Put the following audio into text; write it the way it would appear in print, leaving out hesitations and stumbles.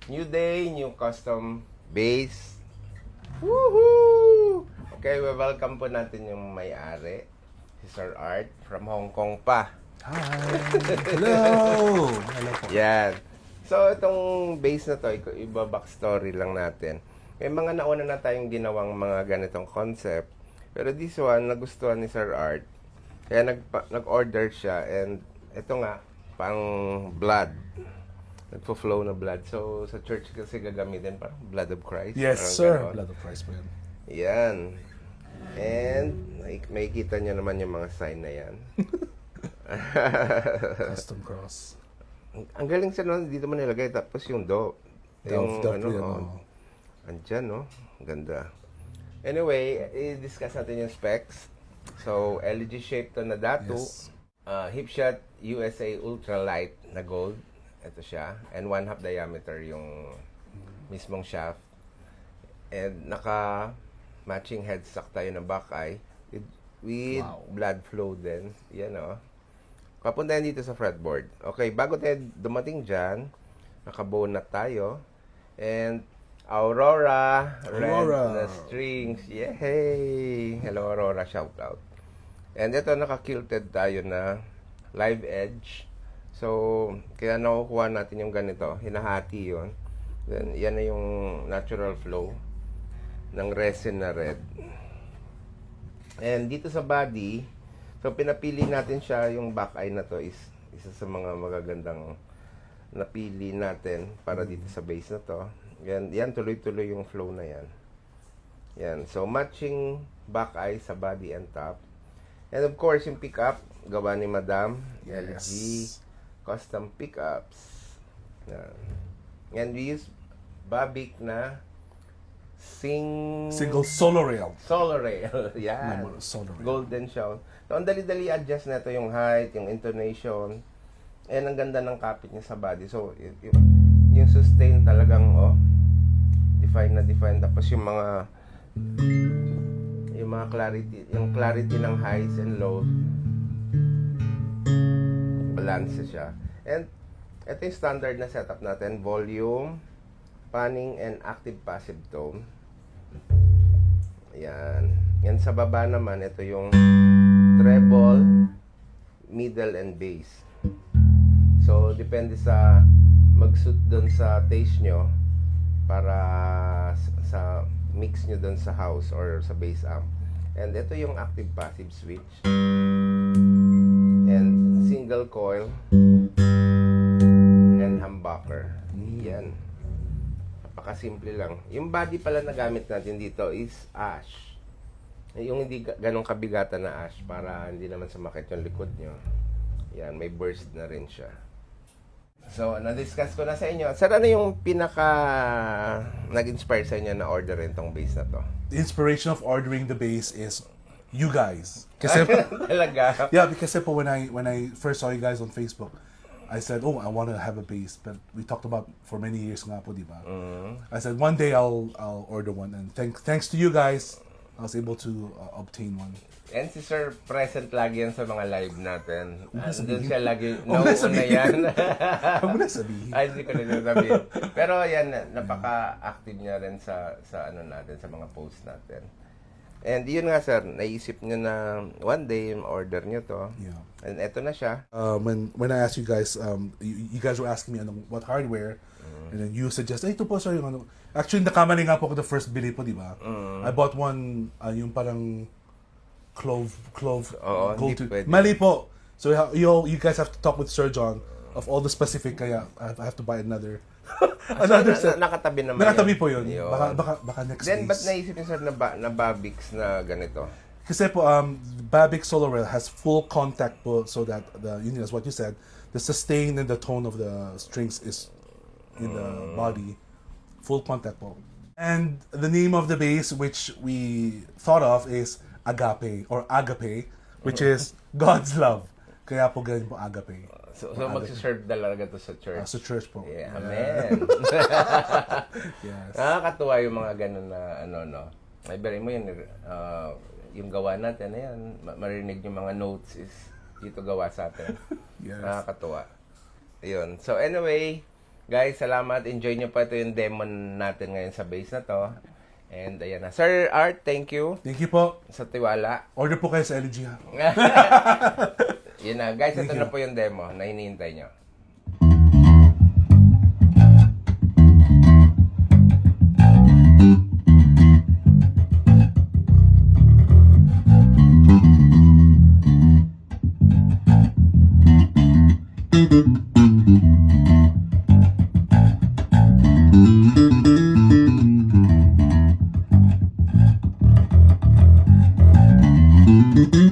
New day, new custom base. Woohoo! Okay, welcome po natin yung may-ari, si Sir Art from Hong Kong pa. Hi! Hello! Hello po. Yan. So, itong base na to, iba-backstory lang natin. May mga nauna na tayong ginawang mga ganitong concept. Pero this one, nagustuhan ni Sir Art. Kaya nag-order siya. And ito nga, pang blood. Nagpo-flow na blood. So, sa church kasi gagamitin parang blood of Christ. Yes, parang sir. ganon. Blood of Christ po yan. Yan. And, may kita nyo naman yung mga sign na yan. Custom cross. Ang galing sa no, dito man nilagay. Tapos yung yung andyan, no? Ganda. Anyway, i-discuss natin yung specs. So, LED shape to na datu. Yes. Hipshot USA Ultralight na gold. Ito siya. And 1/2 diameter yung mismong shaft. And naka-matching headstock tayo ng Buckeye with Wow. blood flow din. Yan o. Papunta yan dito sa fretboard. Okay, bago tayo dumating dyan, naka-bonnet tayo. And Aurora, red na strings. Yay! Hello Aurora, shout out. And ito, naka-kilted tayo na live edge. So, kaya nakukuha natin yung ganito. Hinahati yun. Then, yan na yung natural flow ng resin na red. And dito sa body, so pinapili natin siya, yung back eye na to is isa sa mga magagandang napili natin para dito sa base na to. Yan tuloy-tuloy yung flow na yan. Yan. So, matching back eye sa body and top. And of course, yung pickup, gawa ni Madam, Yes. LG custom pickups. Yan. And we use Babic na Single solo rail. solar rail. Yan. Solo rail. Golden shown. So, ang dali-dali adjust na ito yung height, yung intonation. And ang ganda ng kapit niya sa body. So, yung sustain talagang, define na define. Tapos yung mga clarity, yung clarity ng highs and lows, balance siya. And ito yung standard na setup natin, volume, panning, and active passive tone. Yan. Yan sa baba naman, ito yung treble, middle, and bass. So, depende sa mag-suit doon sa taste nyo para sa mix nyo doon sa house or sa bass amp. And ito yung active passive switch. And single coil and humbucker. Yan. Napakasimple lang. Yung body pala na gamit natin dito is ash. Yung hindi ganong kabigatan na ash para hindi naman sumakit yung likod nyo. Yan, may burst na rin siya. So, na-discuss ko na sa inyo. Saan na yung pinaka nag-inspire sa inyo na orderin tong base na to? The inspiration of ordering the bass is you guys. Kasi, Talaga? yeah, because po when I first saw you guys on Facebook, I said, I want to have a bass. But we talked about for many years nga po, di ba? I said, one day I'll order one. And thanks to you guys, I was able to obtain one. And si Sir present lagi yan sa mga live natin. Doon siya lagi, Huwag mo na nauuna sabihin. yan. Huwag mo na sabihin. Ay, hindi ko na sabihin. Pero yan, napaka-active niya rin sa ano natin, sa mga posts natin. And yun nga sir, naisip niyo na one day order niyo to. Yeah. And eto na siya. When I asked you guys, you guys were asking me what hardware, and then you suggest, ito po sir, yung ano. Actually, nakamali nga po ako the first bili po, di ba? I bought one, yung parang clove Oo, gold hindi tooth. pwede. Mali po. So you guys have to talk with Sir John of all the specific, kaya I have to buy another another set. Nakatabi naman Nakatabi yun. po yun. Yun. Baka next Then, ba't days. naisip niyo sir na Babix na ganito? Kasi po, Babic Solar Rail has full contact po, so that as what you said, the sustain and the tone of the strings is in the body. Full contact po. And the name of the base which we thought of is Agape or Agape, which is God's love. Kaya po ganyan po Agape. So magsiserve talaga to sa church. Sa church po. Yeah, amen. Yes. Nakakatuwa yung mga ganun na no. Ay, bari mo yun, yung gawa natin, ayan, marinig yung mga notes is dito gawa sa atin. Yes. Nakakatuwa. Yun. So anyway, guys, salamat. Enjoy nyo pa ito yung demo natin ngayon sa base na to. And ayan na. Sir Art, thank you Thank you po. sa tiwala. Order po kayo sa LG ha. Yun na. Guys, ito Thank na you. po yung demo na hinihintay nyo. Mm-hmm.